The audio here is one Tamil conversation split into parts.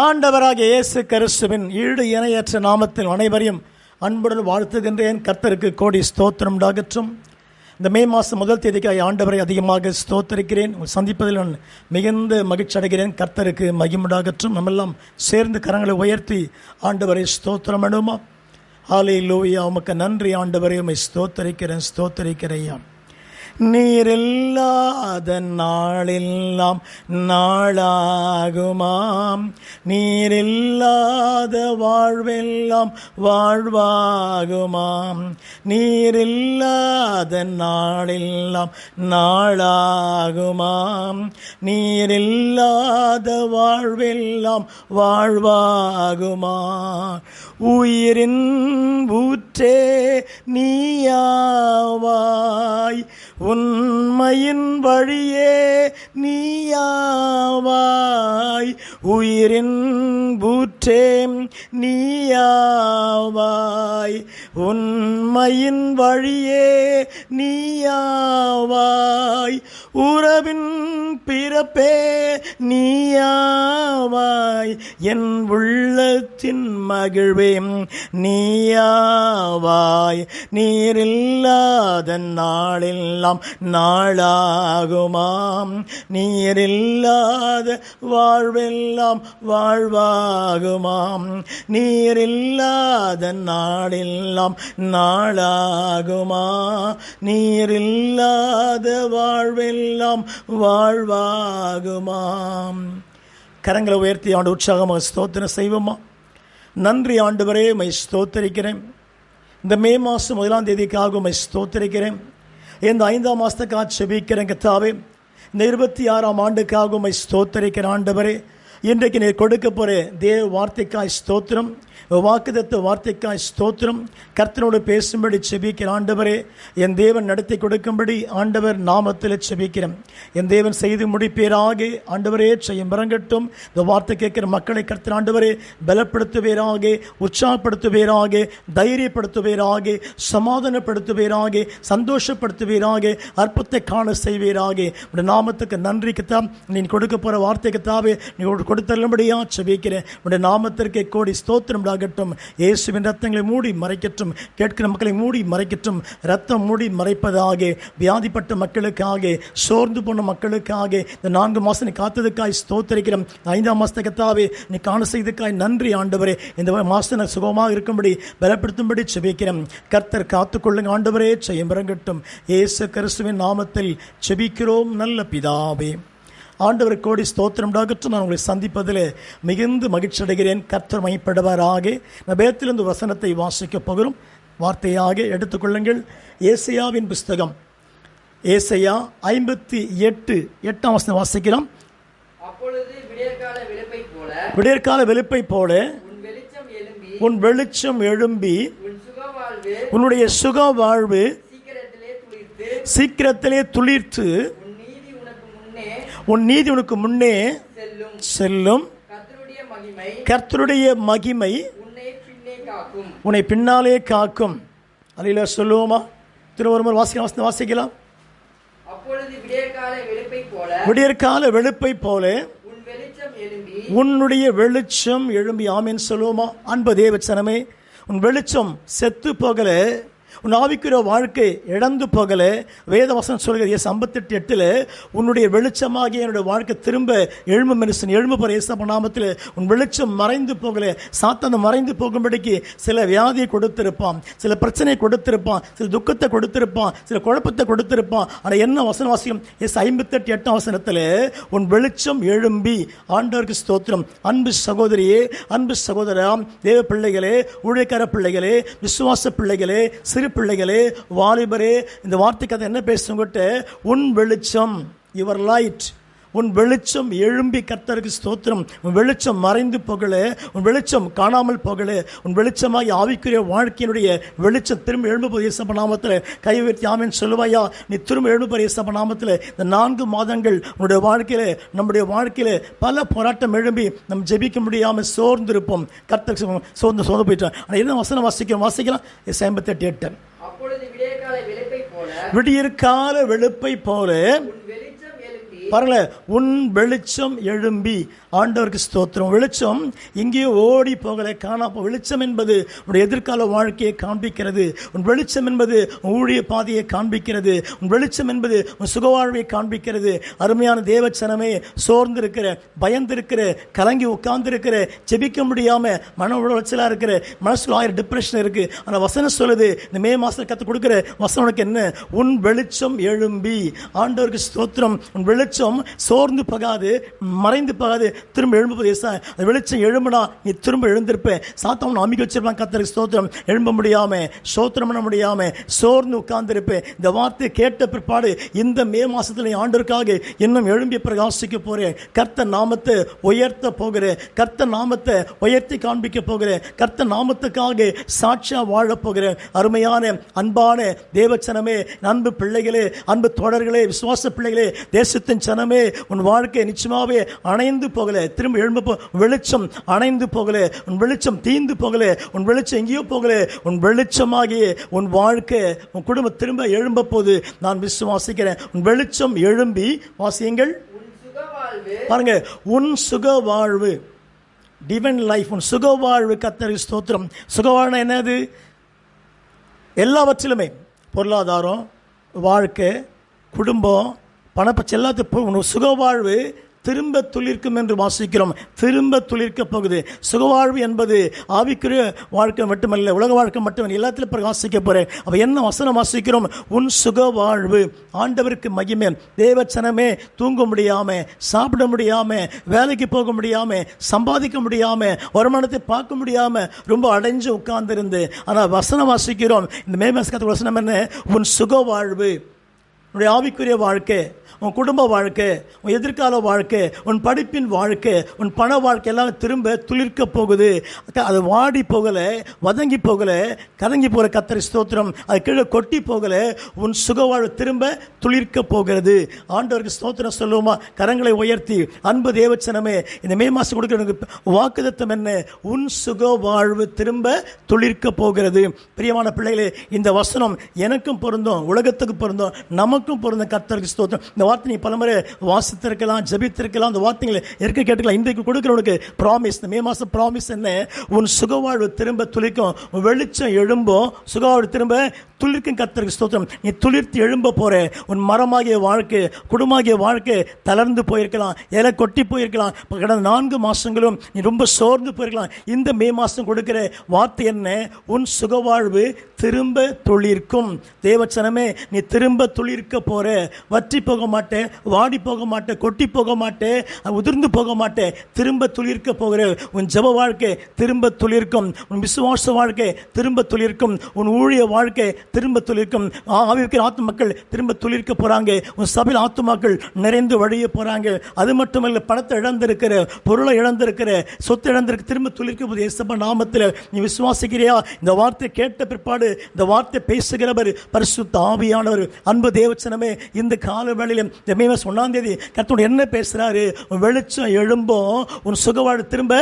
ஆண்டவராகிய இயேசு கிறிஸ்துவின் ஈடு இணையற்ற நாமத்தில் அனைவரையும் அன்புடன் வாழ்த்துகின்றேன். கர்த்தருக்கு கோடி ஸ்தோத்திரம் உண்டாகட்டும். இந்த மே மாதம் முதல் தேதிக்காக ஆண்டவரை அதிகமாக ஸ்தோத்தரிக்கிறேன். சந்திப்பதில் நான் மிகுந்த மகிழ்ச்சி அடைகிறேன். கர்த்தருக்கு மகிமுண்டாகட்டும். நம்மெல்லாம் சேர்ந்து கரங்களை உயர்த்தி ஆண்டவரை ஸ்தோத்திரம் பண்ணுமா? ஹல்லேலூயா. உமக்கு நன்றி ஆண்டவரை, உம்மை ஸ்தோத்தரிக்கிறேன். நீரில்லாத நாளெல்லாம் நாளாகுமாம், நீரில்லாத வாழ்வெல்லாம் வாழ்வாகுமாம். நீரில்லாத நாளெல்லாம் நாளாகுமாம், நீரில்லாத வாழ்வெல்லாம் வாழ்வாகுமா. உயிரின் ஊற்றே நீயாவாய், உண்மையின் வழியே நீயாவாய். உயிரின் ஊற்றே நீயாவாய், உண்மையின் வழியே நீயாவாய். உறவின் பிறப்பே நீயாவாய், என் உள்ளத்தின் மகிழ்வே நீயாவாய். நீரில்லாத நாளெல்லாம் நாளாகுமாம், நீரில்லாத வாழ்வெல்லாம் வாழ்வாகுமாம். நீரில்லாத நாளெல்லாம் நாளாகுமா, நீரில்லாத வாழ்வெல்லாம் வாழ்வாகுமாம். கரங்களை உயர்த்தி ஆண்டு உற்சாகமாக ஸ்தோத்திரம் செய்வோமா? நன்றி ஆண்டவரே, உம்மை ஸ்தோத்தரிக்கிறேன். இந்த மே மாதம் 1ஆம் தேதிக்காக உம்மை ஸ்தோத்தரிக்கிறேன். இந்த 5ஆம் மாதத்துக்காக செபிக்கிறேன் கர்த்தாவே. இந்த 26ஆம் ஆண்டுக்காக உம்மை ஸ்தோத்தரிக்கிறேன் ஆண்டவரே. இன்றைக்கு நீர் கொடுக்க போகிற தேவ வார்த்தைக்காய் ஸ்தோத்திரம், வாக்குத்தத்த வார்த்தைக்காய் ஸ்தோத்திரம். கர்த்தரோடு பேசும்படி செபிக்கிற ஆண்டவரே, என் தேவன் நடத்தி கொடுக்கும்படி ஆண்டவர் நாமத்தில் செபிக்கிறேன். என் தேவன் செய்து முடிப்பீராக ஆண்டவரே. செய்யும் இறங்கட்டும். இந்த வார்த்தை கேட்கிற மக்களை கர்த்தர் ஆண்டவரே பலப்படுத்துவீராக, உற்சாகப்படுத்துவீராக, தைரியப்படுத்துவீராக, சமாதானப்படுத்துவீராக, சந்தோஷப்படுத்துவீராக, அற்புதத்தை காண செய்வீராக. உடைய நாமத்துக்கு நன்றி கர்த்தா. நீ கொடுக்க போகிற வார்த்தைக்குத்தாவே நீ கொடுத்தருளும்படியா செபிக்கிறேன். உடைய நாமத்திற்கு கோடி ஸ்தோத்திரம் ஆகட்டும். இயேசுவின் ரத்தங்களை மூடி மறைக்கட்டும். கேட்கிற மக்களை மூடி மறைக்கட்டும். ரத்தம் மூடி மறைப்பதாக. வியாதிப்பட்ட மக்களுக்காக, சோர்ந்து போன மக்களுக்காக, இந்த 4 மாதம் நீ காத்ததுக்காய் ஸ்தோத்தரிக்கிறோம். 5ஆம் மாதத்தை கர்த்தாவே நீ காண செய்ததுக்காய் நன்றி ஆண்டவரே. இந்த மாதம் சுகமாக இருக்கும்படி பலப்படுத்தும்படி செபிக்கிறோம். கர்த்தர் காத்துக்கொள்ளுங்க ஆண்டவரே. செய்யும் இறங்கட்டும். இயேசு கிறிஸ்துவின் நாமத்தில் செபிக்கிறோம் நல்ல பிதாவே. ஆண்டவர் கோடி ஸ்தோத்திரம் உண்டாகட்டும். நான் உங்களை சந்திப்பதில் மிகுந்த மகிழ்ச்சி அடைகிறேன். கர்த்தர் மகிமைப்படுவாராக. நான் வேதத்திலிருந்து வசனத்தை வாசிக்கப் போகிறோம். வார்த்தையாக எடுத்துக்கொள்ளுங்கள். ஏசாயாவின் புஸ்தகம், ஏசாயா 58:8 வசனம் வாசிக்கலாம். அப்பொழுது விடியற்கால வெளுப்பை போல உன் வெளிச்சம் எழும்பி உன்னுடைய சுக வாழ்வு சீக்கிரத்திலே துளிர்த்து உன் நீதி உனக்கு முன்னே செல்லும். கர்த்தருடைய மகிமை உன்னை பின்னாலே காக்கும். அல்லேலூயா சொல்லுவோமா? திருவருமர் வாசிக்கலாம். விடியற்கால வெளுப்பை போல உன்னுடைய வெளிச்சம் எழும்பி. ஆமேன் சொல்லுவோமா? அன்பு தேவச்சனமே, உன் வெளிச்சம் செத்து போகல, உன் ஆவிக்குரிய வாழ்க்கை இழந்து போகல. வேதவசனம் சொல்கிறது 58:8 உன்னுடைய வெளிச்சமாகிய என்னுடைய வாழ்க்கை திரும்ப எழும்பு மனுஷன் எழும்பு போகிற இயேசு நாமத்தில் உன் வெளிச்சம் மறைந்து போகல. சாத்தான் மறைந்து போகும்படிக்கு சில வியாதியை கொடுத்திருப்பான், சில பிரச்சனையை கொடுத்திருப்பான், சில துக்கத்தை கொடுத்திருப்பான், சில குழப்பத்தை கொடுத்திருப்பான். ஆனால் என்ன வசனம் வாசிக்கும்? 58:8 வசனத்தில் உன் வெளிச்சம் எழும்பி. ஆண்டவருக்கு ஸ்தோத்திரம். அன்பு சகோதரியே, அன்பு சகோதரம், தேவ பிள்ளைகளே, ஊழியக்கார பிள்ளைகளே, விசுவாச பிள்ளைகளே, சிறு பிள்ளைகளே, வாலிபரே, இந்த வார்த்தைக்கு என்ன பேசுங்கிட்ட? உன் வெளிச்சம், யுவர் லைட், உன் வெளிச்சம் எழும்பி. கர்த்தருக்கு ஸ்தோத்திரம். உன் வெளிச்சம் மறைந்து போகல, உன் வெளிச்சம் காணாமல் போகல. உன் வெளிச்சமாகி ஆவிக்குரிய வாழ்க்கையினுடைய வெளிச்சம் திரும்ப எழும்பு இயேசு நாமத்தில் கை உயர்த்தி ஆமென் சொல்லுவாயா? நீ திரும்ப எழும்பு இயேசு நாமத்தில். இந்த 4 மாதங்கள் உன்னுடைய வாழ்க்கையில், நம்முடைய வாழ்க்கையில் பல போராட்டம் எழும்பி நம்ம ஜெபிக்க முடியாமல் சோர்ந்திருப்போம். கர்த்தருக்கு சோர்ந்து போயிட்டோம். ஆனால் என்ன வசனம் வாசிக்கலாம்? 58:8 விடியற்கால வெளுப்பை போல பாருங்களேன், உன் வெளிச்சம் எழும்பி. ஆண்டவருக்கு ஸ்தோத்திரம். வெளிச்சம் எங்கேயோ ஓடி போகலை, காணாப்போ. வெளிச்சம் என்பது உன்னுடைய எதிர்கால வாழ்க்கையை காண்பிக்கிறது. உன் வெளிச்சம் என்பது ஊழிய பாதையை காண்பிக்கிறது. உன் வெளிச்சம் என்பது உன் சுகவாழ்வை காண்பிக்கிறது. அருமையான தேவச்சனமே, சோர்ந்திருக்கிற, பயந்திருக்கிற, கலங்கி உட்கார்ந்திருக்கிற, ஜெபிக்க முடியாம மன உளைச்சலா இருக்கிற, மனசுல 1000 டிப்ரெஷன் இருக்கு. ஆனா வசனம் சொல்லுது, இந்த மே மாசம் கத்து கொடுக்கிற வசனம் உனக்கு என்ன? உன் வெளிச்சம் எழும்பி. ஆண்டவருக்கு ஸ்தோத்திரம். உன் வெளிச்சம் சோர்ந்து போகாது, மறைந்து போகாது, திரும்ப எழும்புவது. அந்த வெளிச்சம் எழும்புனா நீ திரும்ப எழுந்திருப்ப. சாத்தான் அமைக்க வச்சிருப்பான். கர்த்தருக்கு ஸ்தோத்திரம். எழும்ப முடியாம, ஸ்தோத்திரம் பண்ண முடியாம, சோர்ந்து உட்கார்ந்திருப்பேன். இந்த வார்த்தை கேட்ட பிற்பாடு இந்த மே மாசத்துல நீ ஆண்டவருக்காக இன்னும் எழும்பி பிரகாசிக்க போறேன். கர்த்தர் நாமத்தை உயர்த்த போகிறேன். கர்த்தர் நாமத்தை உயர்த்தி காண்பிக்க போகிறேன். கர்த்தர் நாமத்துக்காக சாட்சியா வாழ போகிறேன். அருமையான அன்பான தேவச்சனமே, அன்பு பிள்ளைகளே, அன்பு தோழர்களே, விசுவாச பிள்ளைகளே, தேசத்தின் சனமே, உன் வாழ்க்கை நிச்சயமாவே அணைந்து போகல. திரும்ப எழும்ப வெளிச்சம் அணைந்து போகல. உன் வெளிச்சம் தீந்து போகல. உன் வெளிச்சம் எங்கேயோ போகல. உன் வெளிச்சமாகிய உன் வாழ்க்கை, உன் குடும்பம் திரும்ப எழும்ப போது நான் விசுவாசிக்கிறேன். உன் வெளிச்சம் எழும்பி. வாசியுங்கள் பாருங்க, உன் சுக வாழ்வு, டிவைன் லைஃப், உன் சுக வாழ்வு. கர்த்தருக்கு ஸ்தோத்திரம். சுகவாழ்வு என்னது? எல்லாவற்றிலுமே, பொருளாதாரம், வாழ்க்கை, குடும்பம், பணப்பச்சு, எல்லாத்துக்கும் சுகவாழ்வு திரும்ப துளிர்க்கும் என்று வாசிக்கிறோம். திரும்ப துளிர்க்க போகுது. சுகவாழ்வு என்பது ஆவிக்குரிய வாழ்க்கை மட்டுமல்ல, உலக வாழ்க்கை மட்டுமல்ல, எல்லாத்திலும் பிரகாசிக்க போறேன். அப்ப என்ன வசனம் வாசிக்கிறோம்? உன் சுகவாழ்வு. ஆண்டவருக்கு மகிமை. தேவச்சனமே, தூங்க முடியாம, சாப்பிட முடியாம, வேலைக்கு போக முடியாம, சம்பாதிக்க முடியாம, வருமானத்தை பார்க்க முடியாம ரொம்ப அடைஞ்சு உட்கார்ந்திருந்து, ஆனா வசனம் வாசிக்கிறோம். இந்த மே மாசத்துக்கு வசனம் என்ன? உன் சுகவாழ்வு. உன்னுடைய ஆவிக்குரிய வாழ்க்கை, உன் குடும்ப வாழ்க்கை, உன் எதிர்கால வாழ்க்கை, உன் படிப்பின் வாழ்க்கை, உன் பண வாழ்க்கை எல்லாம் திரும்ப துளிர்க்க போகுது. அது வாடி போகல, வதங்கி போகல, கதங்கி போகிற. கர்த்தருக்கு ஸ்தோத்திரம். அது கீழே கொட்டி போகல. உன் சுகவாழ்வு திரும்ப துளிர்க்க போகிறது. ஆண்டவருக்கு ஸ்தோத்திரம் சொல்லுவோமா? கரங்களை உயர்த்தி. அன்பு தேவச்சனமே, இந்த மே மாசம் கொடுக்கிற வாக்குத்தத்தம் என்ன? உன் சுகவாழ்வு திரும்ப துளிர்க்க போகிறது. பிரியமான பிள்ளைகளே, இந்த வசனம் எனக்கும் பொருந்தும், உலகத்துக்கு பொருந்தும், நமக்கும் பொருந்தும். கர்த்தருக்கு ஸ்தோத்திரம். இந்த வார்த்தை நீ பலமுறை வாசித்திருக்கலாம், ஜபித்திருக்கலாம், அந்த வார்த்தைகளை இருக்க கேட்டுக்கலாம். இன்றைக்கு கொடுக்கிறவனுக்கு ப்ராமிஸ், மே மாசம் ப்ராமிஸ் என்ன? உன் சுகவாழ்வு திரும்ப துளிக்கும். வெளிச்சம் எழும்பும், சுகவாழ்வு திரும்ப துளிர்க்கும். கர்த்தருக்கு ஸ்தோத்திரம். நீ துளிர்த்து எழும்ப போற. உன் மரமாகிய வாழ்க்கை, குடும்பமாகிய வாழ்க்கை தளர்ந்து போயிருக்கலாம், இலை கொட்டி போயிருக்கலாம். கடந்த 4 மாசங்களும் நீ ரொம்ப சோர்ந்து போயிருக்கலாம். இந்த மே மாசம் கொடுக்கிற வார்த்தை என்ன? உன் சுகவாழ்வு திரும்ப துளிர்க்கும். தேவச்சனமே, நீ திரும்ப துளிர்க்க போற. வற்றி போக மாட்டேன், வாடி போக மாட்டேன், கொட்டி போக மாட்டேன், உதிர்ந்து போக மாட்டேன். திரும்ப துளிர்க்க போகிற. உன் ஜெப வாழ்க்கை திரும்ப துளிர்க்கும். உன் விசுவாச வாழ்க்கை திரும்ப துளிர்க்கும். உன் ஊழிய வாழ்க்கை திரும்ப துளிர்க்கும். ஆவிக்கிற ஆத்து மக்கள் திரும்ப துளிர்க்க போறாங்க. உன் சபையில் ஆத்துமாக்கள் நிறைந்து வழிய போறாங்க. அது மட்டுமல்ல, பணத்தை இழந்திருக்கிற, பொருளை இழந்திருக்கிற, சொத்து இழந்திருக்க, திரும்ப துளிர்க்க போது. இயேசு நாமத்தில் நீ விசுவாசிக்கிறியா? இந்த வார்த்தை கேட்ட பிற்பாடு இந்த வார்த்தை பேசுகிறவர் பரிசுத்த ஆவியானவர். அன்பு தேவச்சனமே, இந்த கால வேளையிலும் இந்த மே மாசம் 1ஆம் தேதி கர்த்தர் என்ன பேசுறாரு? வெளிச்சம் எழும்பும், உன் சுகவாழ்வு திரும்ப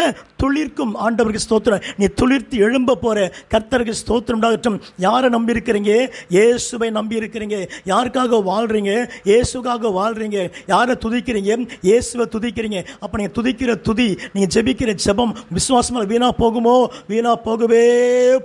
துளிர்க்கும். ஆண்டவருக்கு ஸ்தோத்திரம். நீ துளிர்த்து எழும்ப போற. கர்த்தருக்கு ஸ்தோத்திரம் உண்டாகட்டும். யாரை நம்பி இருக்கிறீங்க? இயேசுவை நம்பி இருக்கிறீங்க. யாருக்காக வாழ்றீங்க? இயேசுக்காக வாழ்றீங்க. யாரை துதிக்கிறீங்க? இயேசுவை துதிக்கிறீங்க. அப்ப நீங்க துதிக்கிற துதி, நீங்க ஜெபிக்கிற ஜெபம் விசுவாசமா வீணா போகுமோ? வீணா போகவே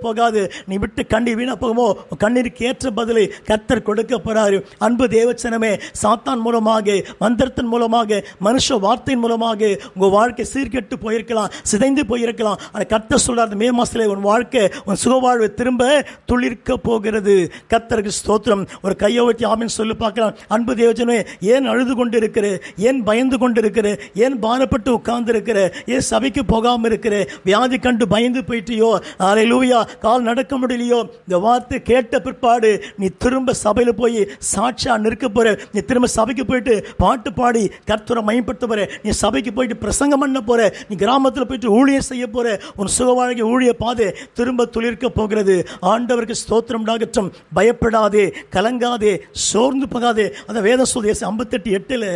போகாது. நீ விட்டு கண்ணீர் வீணா போகுமோ? கண்ணீருக்கு ஏற்ற பதிலை கர்த்தர் கொடுக்க போறாரு. அன்பு தேவச்சனமே, சாத்தான் மூலமாக, மந்திரத்தின் மூலமாக, மனுஷ வார்த்தையின் மூலமாக உங்க வாழ்க்கை சீர்கெட்டு போயிருக்கலாம், சிதைந்து போயிருக்கலாம். ஆனால் கர்த்தர் சொல்றாரு, மே மாசத்துல உன் வாழ்க்கை, உன் சுகவாழ்வு திரும்ப துளிர்க்க போகிறது. கர்த்தருக்கு ஸ்தோத்திரம். ஒரு கையை வச்சு ஆமென் சொல்லி பார்க்கலாம். அன்பு தேவஜனமே, ஏன் அழுது கொண்டு இருக்கிற? ஏன் பயந்து கொண்டு இருக்கிற? ஏன் பாரப்பட்டு உட்கார்ந்து இருக்கிற? ஏன் சபைக்கு போகாம இருக்கிற? வியாதி கண்டு பயந்து போயிட்டியோ? அல்லேலூயா, கால் நடக்க முடியலையோ? இந்த வார்த்தை கேட்ட பிற்பாடு நீ திரும்ப சபையில போய் சாட்சியா நிற்க போற. நீ திரும்ப சபைக்கு போயிட்டு பாட்டு பாடி கர்த்தரை மகிமைப்படுத்த போற. நீ சபைக்கு போயிட்டு பிரசங்கம் பண்ண போற. நீ கிராமத்தில் போயிட்டு ஊழியர் செய்ய போற. உன் சுகவாழ்க்கை ஊழிய பாதை திரும்ப துளிர்க்க போகிறது. ஆண்டவருக்கு ஸ்தோத்திரம் உண்டாகட்டும். பயப்படாதே, கலங்காதே, சோர்ந்து போகாதே. அந்த வேத சொல்லுது 58:8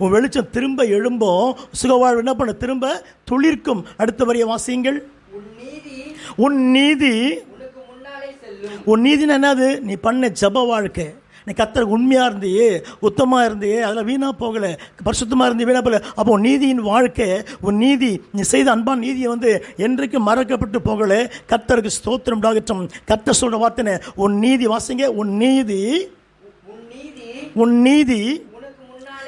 உன் வெளிச்சம் திரும்ப எழும்பும், சுகவாழ்வு என்ன பண்ண? திரும்ப துளிர்க்கும். அடுத்த வரிய வாசியுங்கள். உன் நீதி, உன் நீதினா என்னது? நீ பண்ண ஜப வாழ்க்கை, நீ கர்த்தருக்கு உண்மையாக இருந்தியே, உத்தமாக இருந்தியே, அதில் வீணாக போகலை, பரிசுத்தமாக இருந்தே வீணாக போகலை. அப்போ நீதியின் வாழ்க்கை, உன் நீதி, நீ செய்த அன்பான நீதியை என்றைக்கு மறக்கப்பட்டு போகலை. கர்த்தருக்கு ஸ்தோத்திரம் உண்டாகட்டும். கர்த்தர் சொல்ற வார்த்தை, உன் நீதி, வாசிங்க, உன் நீதி,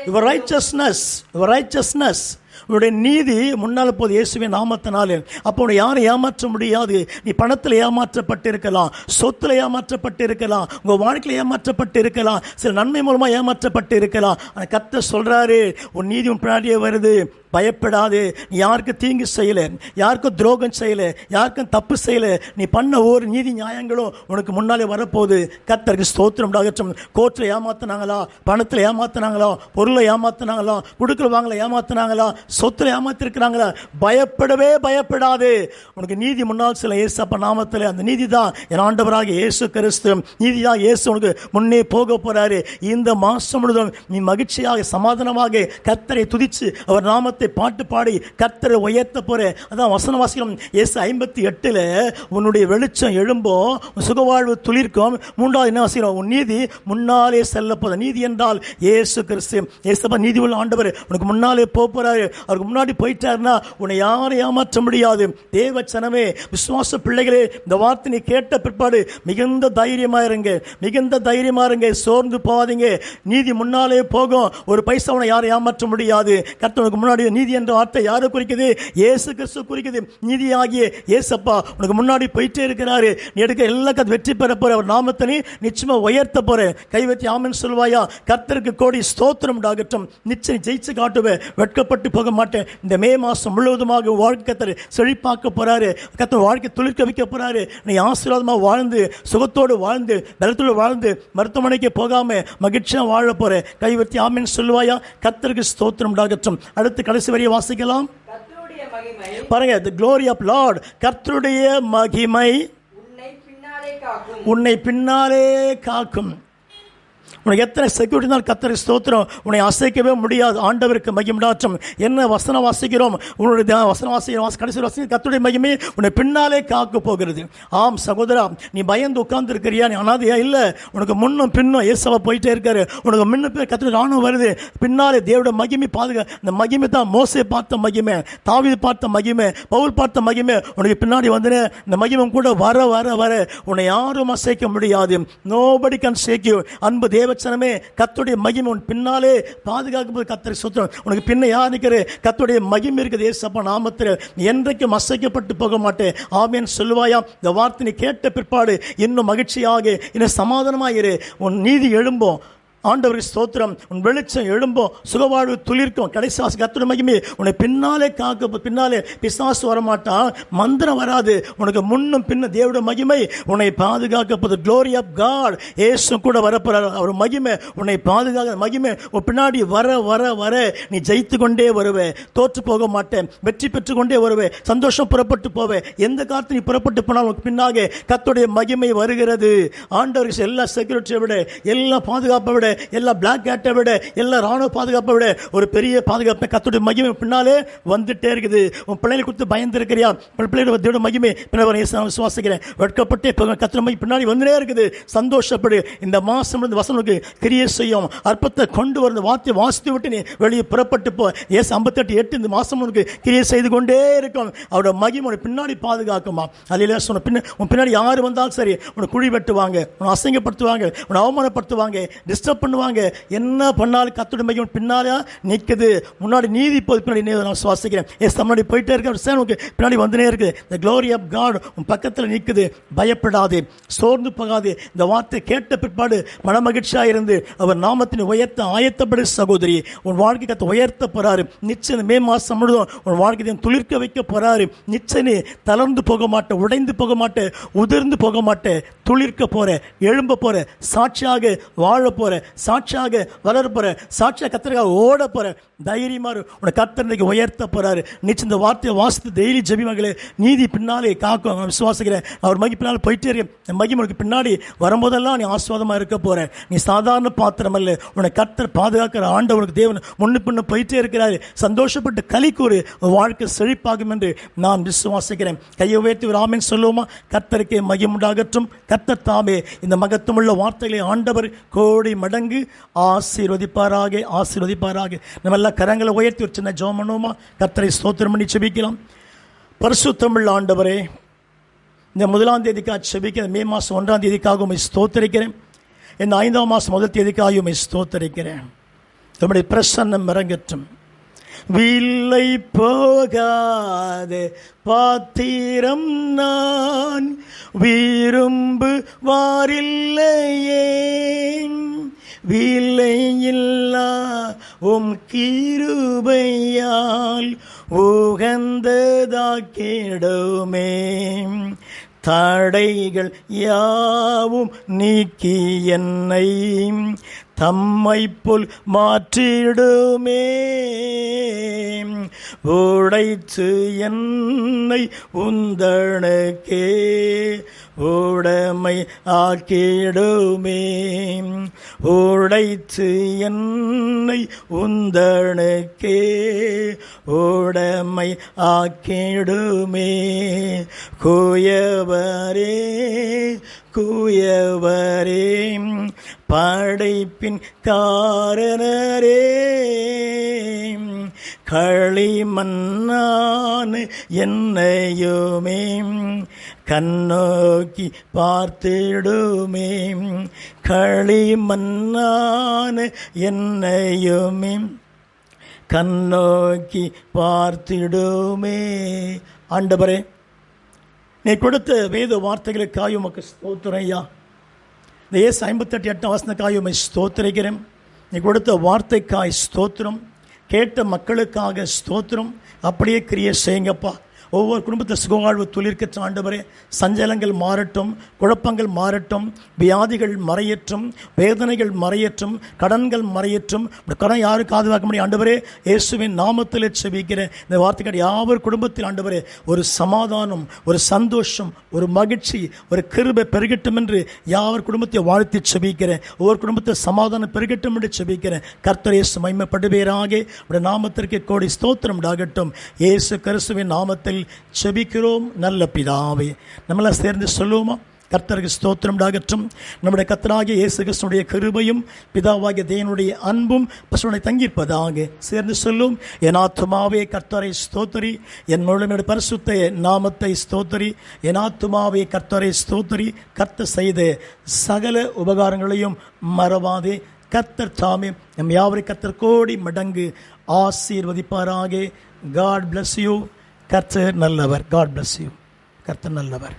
your righteousness, உன்னுடைய நீதி முன்னால் போது இயேசுவின் நாமத்தினாலே. அப்போ உன்னை யாரும் ஏமாற்ற முடியாது. நீ பணத்தில் ஏமாற்றப்பட்டு இருக்கலாம், சொத்தில் ஏமாற்றப்பட்டு இருக்கலாம், உங்கள் வாழ்க்கையில் ஏமாற்றப்பட்டு இருக்கலாம், சில நன்மை மூலமாக ஏமாற்றப்பட்டு இருக்கலாம். ஆனால் கர்த்தர் சொல்கிறாரு, உன் நீதி உன் பின்னாடியே வருது, பயப்படாது. நீ யாருக்கும் தீங்கு செய்யலை, யாருக்கும் துரோகம் செய்யலை, யாருக்கும் தப்பு செய்யலை. நீ பண்ண ஒரு நீதி நியாயங்களும் உனக்கு முன்னாலே வரப்போகுது. கர்த்தருக்கு ஸ்தோத்திரம் உண்டாகட்டும். கோர்ட்டில் ஏமாத்தினாங்களா, பணத்தில் ஏமாத்தினாங்களா, பொருளை ஏமாத்தினாங்களா, குடுக்கல் வாங்கல ஏமாத்தினாங்களா, சொத்தில் ஏமாத்திருக்கிறாங்களா, பயப்படவே பயப்படாது. உனக்கு நீதி முன்னால் சில இயேசப்ப நாமத்தில், அந்த நீதி தான் என் ஆண்டவராக இயேசு கிறிஸ்து. நீதி தான் இயேசு உனக்கு முன்னே போக போறாரு. இந்த மாசம் முழுவதும் நீ மகிழ்ச்சியாக சமாதானமாக கர்த்தரை துதிச்சு அவர் நாமத்தை பாட்டு பாடி கர்த்தரை உயர்த்த போற. அதான் வசன வாசிக்கிறோம். இயேசு 58 உன்னுடைய வெளிச்சம் எழும்பும், சுகவாழ்வு துளிர்க்கும். 3வது என்ன வாசிக்கிறோம்? உன் நீதி முன்னாலே செல்ல போத. நீதி என்றால் இயேசு கிறிஸ்து. இயேசுப்பா நீதி உள்ள ஆண்டவர் உனக்கு முன்னாலே போறாரு. அவருக்கு முன்னாடி போயிட்டாருன்னா உன்னை யாரும் ஏமாற்ற முடியாது. தேவ சனமே, விசுவாச பிள்ளைகளே, இந்த வார்த்தை நீ கேட்ட பிற்பாடு மிகுந்த தைரியமா இருங்க, மிகுந்த தைரியமா இருங்க. சோர்ந்து போகாதீங்க. நீதி முன்னாலே போகும். ஒரு பைசா உன்னை யாரும் ஏமாற்ற முடியாது. கர்த்தனுக்கு முன்னாடி நீதி என்ற வார்த்தை யாரை குறிக்குது? இயேசு கிறிஸ்து குறிக்குது. நீதியாகிய இயேசப்பா உனக்கு முன்னாடி போயிட்டே இருக்கிறாரு. நீ எடுக்க எல்லா வெற்றி பெற போற. அவர் நாமத்தை நிச்சயமா உயர்த்த போற. கைவத்தி ஆமென் சொல்வாயா? கர்த்தருக்கு கோடி ஸ்தோத்திரம் உண்டாகட்டும். நிச்சயம் ஜெயிச்சு காட்டுவேன், வெட்கப்பட்டு போக மாட்டேன். இந்த மே மாசம் முழுவதுமாக வாழ்க்கை கர்த்தர் செழிப்பாக்க போறாரு. கர்த்தர் வாழ்க்கை துளிர்க்க வைக்க போறாரு. நீ ஆசீர்வாதமா வாழ்ந்து, சுகத்தோடு வாழ்ந்து, பலத்தோடு வாழ்ந்து, மருத்துவமனைக்கு போகாம மகிழ்ச்சியா வாழ போற. கைவத்தி ஆமென் சொல்வாயா? கர்த்தருக்கு ஸ்தோத்திரம் உண்டாகட்டும். அடுத்து கடைசி வரியை வாசிக்கலாம் பாருங்க. the glory of Lord, கர்த்தருடைய மகிமை உன்னை பின்னாலே காக்கும். உனக்கு எத்தனை செக்யூரிட்டி தான் கர்த்தரை ஸ்தோத்திரம், உன்னை அசைக்கவே முடியாது. ஆண்டவருக்கு மகிமையாற்றும். என்ன வசனம் வாசிக்கிறோம்? உன்னுடைய வசனம் வாசிக்கிறோம். கடைசி வாசிக்கிறோம். கர்த்தருடைய மகிமை உன்னை பின்னாலே காக்க போகிறது. ஆம் சகோதரா, நீ பயந்து உட்கார்ந்து இருக்கிறியா? நீ அனாதையா? இல்லை, உனக்கு முன்னும் பின்னும் இயேசுவா போயிட்டே இருக்காரு. உனக்கு முன்னும் கர்த்தருடைய ராணுவம் வருது. பின்னாலே தேவனுடைய மகிமை பாதுகா. இந்த மகிமை தான் மோசே பார்த்த மகிமை, தாவீது பார்த்த மகிமை, பவுல் பார்த்த மகிமை. உனக்கு பின்னாடி வந்து இந்த மகிமை கூட வர வர வர உன்னை யாரும் அசைக்க முடியாது. nobody can shake you. அன்பு தேவ தேவச்சனமே, கர்த்தருடைய மகிமை உன் பின்னாலே பாதுகாக்கும். கர்த்தரை ஸ்தோத்திரம். உனக்கு பின்ன யார் நிற்கிற? கர்த்தருடைய மகிமை இருக்குது. இயேசப்பா நாமத்தில் என்றைக்கும் அசைக்கப்பட்டு போக மாட்டேன். ஆமென் சொல்லுவாயா? இந்த வார்த்தை நீ கேட்ட பிற்பாடு இன்னும் மகிழ்ச்சியாக, இன்னும் சமாதானமாயிரு. உன் நீதி எழும்பும். ஆண்டவருக்கு ஸ்தோத்திரம். உன் வெளிச்சம் எழும்பும், சுகவாழ்வு துளிர்க்கும். கடைசி கர்த்தருடைய மகிமை உன்னை பின்னாலே காக்க. பின்னாலே பிசாசு வரமாட்டான், மந்திரம் வராது. உனக்கு முன்னும் பின்னும் தேவனுடைய மகிமை உன்னை பாதுகாக்கப்பது. glory of God, இயேசு கூட வரப்போறார். அவர் மகிமை உன்னை பாதுகாக்க. மகிமை உன் பின்னாடி வர வர வர நீ ஜெயித்து கொண்டே வருவே, தோற்று போக மாட்டேன், வெற்றி பெற்று கொண்டே வருவே, சந்தோஷம் புறப்பட்டு போவே. எந்த காலத்தில் நீ புறப்பட்டு போனால் உனக்கு பின்னாக கர்த்தருடைய மகிமை வருகிறது. ஆண்டவருக்கு எல்லா செக்யூரிட்டியை விட, எல்லா பாதுகாப்பை விட, எல்லா பிளாக் கேட்டை விட, எல்லா ராணுவ பாதுகாப்பை விட ஒரு பெரிய பாதுகாப்பை கர்த்தருடைய மகிமை பின்னாலே வந்துட்டே இருக்குது. உன் பிள்ளைகளை கொடுத்து பயந்து இருக்கிறியா? பிள்ளைகளோட மகிமை பின்னாடி விசுவாசிக்கிறேன். வெட்கப்பட்டே கர்த்தருடைய மகிமை பின்னாடி வந்துட்டே இருக்குது. சந்தோஷப்படு. இந்த மாசம் வசனுக்கு கிரியை செய்யும், அற்பத்தை கொண்டு வர வார்த்தை வாசித்து விட்டு நீ வெளியே புறப்பட்டு போ. ஏசு 58:8 இந்த மாசம் உனக்கு கிரியை செய்து கொண்டே இருக்கும். அவரோட மகிமை உன்னை பின்னாடி பாதுகாக்குமா? அல்லேலூயா. சொன்ன உன் பின்னாடி யாரு வந்தாலும் சரி, உன்னை குழி வெட்டுவாங்க, உன்னை அசிங்கப்படுத்துவாங்க, உன்னை அவமானப்படுத்துவாங்க, டிஸ்டர்ப் பண்ணுவாங்க. என்ன பண்ணாலும் கர்த்தருடைய மகிமை பின்னாலே நிற்குது. முன்னாடி நீதி போது பின்னாடி நான் சுவாசிக்கிறேன். முன்னாடி போயிட்டே இருக்க, பின்னாடி வந்துனே இருக்குது. the glory of God உன் பக்கத்தில் நிற்குது. பயப்படாது, சோர்ந்து போகாது. இந்த வார்த்தை கேட்ட பிற்பாடு மனமகிழ்ச்சியா இருந்து அவர் நாமத்தின் உயர்த்த ஆயத்தப்படு சகோதரி. உன் வாழ்க்கை கர்த்தர் உயர்த்த போறாரு. நிச்சயம் மே மாசம் முழுதும் உன் வாழ்க்கையை துளிர்க்க வைக்க போறாரு. நிச்சயம் நீ தளர்ந்து போக மாட்டே, உடைந்து போக மாட்டே, உதிர்ந்து போக மாட்டே, துளிர்க்க போற, எழும்ப போற, சாட்சியாக வாழ போற, சாட்சியாக வளர போற, சாட்சியாக கர்த்தருக்காக ஓட போற. தைரியமா உன்னை கர்த்தர் இன்னைக்கு உயர்த்த போறாரு. நிச்சயம் இந்த வார்த்தையை வாசித்து டெய்லி ஜெபிமகளே, நீதி பின்னாலே காக்கும். நான் விசுவாசிக்கிறேன். அவர் மகி பின்னாலே போயிட்டே இருக்கேன். மகிமை உனக்கு பின்னாடி வரும்போதெல்லாம் நீ ஆசீர்வாதமா இருக்க போற. நீ சாதாரண பாத்திரம் அல்ல. உன்னை கர்த்தர் பாதுகாக்கிற ஆண்டவனுக்கு தேவன் முன்னு பின்ன போயிட்டே இருக்கிறாரு. சந்தோஷப்பட்டு களி கூறு, வாழ்க்கை செழிப்பாகும் என்று நான் விசுவாசிக்கிறேன். கையை உயர்த்தி ஒரு ஆமென் சொல்லுவோமா? கர்த்தருக்கே மகிமை உண்டாகட்டும். கர்த்தர் தாமே இந்த மகத்துவமுள்ள வார்த்தைகளை ஆண்டவர் கோடி மடங்கு ஆசீர்வதிப்பாராக, ஆசீர்வதிப்பாராக. நம்ம எல்லாம் கரங்களை உயர்த்தி ஒரு சின்ன ஜெபம் பண்ணுவோமா? கர்த்தரை ஸ்தோத்திரம் பண்ணி செபிக்கலாம். பரிசுத்தமுள்ள ஆண்டவரே, இந்த 1ஆம் தேதிக்காக செபிக்கிறேன். மே மாதம் 1ஆம் தேதிக்காக உம்மை ஸ்தோத்தரிக்கிறேன். இந்த 5ஆம் மாதம் 1 தேதிக்காக உம்மை ஸ்தோத்தரிக்கிறேன். நம்முடைய பிரசன்னம் இறங்கட்டும். வில்லை போகாத பாத்திரம் நான் விரும்பு வாரில்லையே, விலையில்லா உம் கிருபையால் உகந்ததாக்கிடுமே. தடைகள் யாவும் நீக்கி என்னை தம்மை போல் மாற்றிடுமே. உடைத்து என்னை உந்தனுக்கே உடைமை ஆக்கிடுமே. உடைத்து என்னை உந்தனுக்கே உடைமை ஆக்கிடுமே. குயவரே குயவரே படைப்பின் காரணரே, களிமண்ணான என்னையுமே கண்ணோக்கி பார்த்திடுமே. களிமண்ணான என்னையுமே கண்ணோக்கி பார்த்திடுமே. ஆண்டவரே, நீ கொடுத்த வேத வார்த்தைகளுக்காக உமக்கு ஸ்தோத்திரம் ஐயா. இந்த ஏசு 58:8 வசனக்காக உம்மை ஸ்தோத்திரிக்கிறேன். நீ கொடுத்த வார்த்தைக்காய் ஸ்தோத்திரம். கேட்ட மக்களுக்காக ஸ்தோத்திரம். அப்படியே கிரியை செய்யுங்கப்பா. ஒவ்வொரு குடும்பத்தை சுகவாழ்வு துளிர்க்கட்டும் ஆண்டவரே. சஞ்சலங்கள் மாறட்டும், குழப்பங்கள் மாறட்டும், வியாதிகள் மறையற்றும், வேதனைகள் மறையற்றும், கடன்கள் மறையற்றும். கடன் யாரும் காதுவாக்க முடியும் ஆண்டவரே. இயேசுவின் நாமத்தில் செபிக்கிற இந்த வார்த்தைகள் யாவர் குடும்பத்தில் ஆண்டவரே ஒரு சமாதானம், ஒரு சந்தோஷம், ஒரு மகிழ்ச்சி, ஒரு கிருபை பெருகட்டும் என்று யாவர் குடும்பத்தை வாழ்த்தி செபிக்கிறேன். ஒவ்வொரு குடும்பத்தை சமாதானம் பெருகட்டும் என்று செபிக்கிறேன். கர்த்தர் இயேசு மகிமைப்படுவீராக. உடைய நாமத்திற்கு கோடி ஸ்தோத்திரம் உண்டாகட்டும். இயேசு கிறிஸ்துவின் நாமத்தில் செபிக்கிறோம் நல்ல பிதாவே. நம்மளாம் சேர்ந்து சொல்லுவோமா? கர்த்தருக்கு ஸ்தோத்திரம் உண்டாகட்டும். நம்முடைய கர்த்தராகிய இயேசு கிறிஸ்துவினுடைய கிருபையும் பிதாவாகிய தேவனுடைய அன்பும் பசுவனை தங்கியிருப்பதாக சேர்ந்து சொல்லும். என் ஆத்துமாவே கர்த்தரை ஸ்தோத்திரி, என் முழுமையுடைய பரிசுத்த நாமத்தை ஸ்தோத்திரி. என் ஆத்துமாவே கர்த்தரை ஸ்தோத்திரி, கர்த்தர் செய்த சகல உபகாரங்களையும் மறவாதே. கர்த்தர் தாமே நம் யாவரை கர்த்தர் கோடி மடங்கு ஆசீர்வதிப்பாராக. God bless you. கர்த்தர் நல்லவர். God bless you. கர்த்தர் நல்லவர்.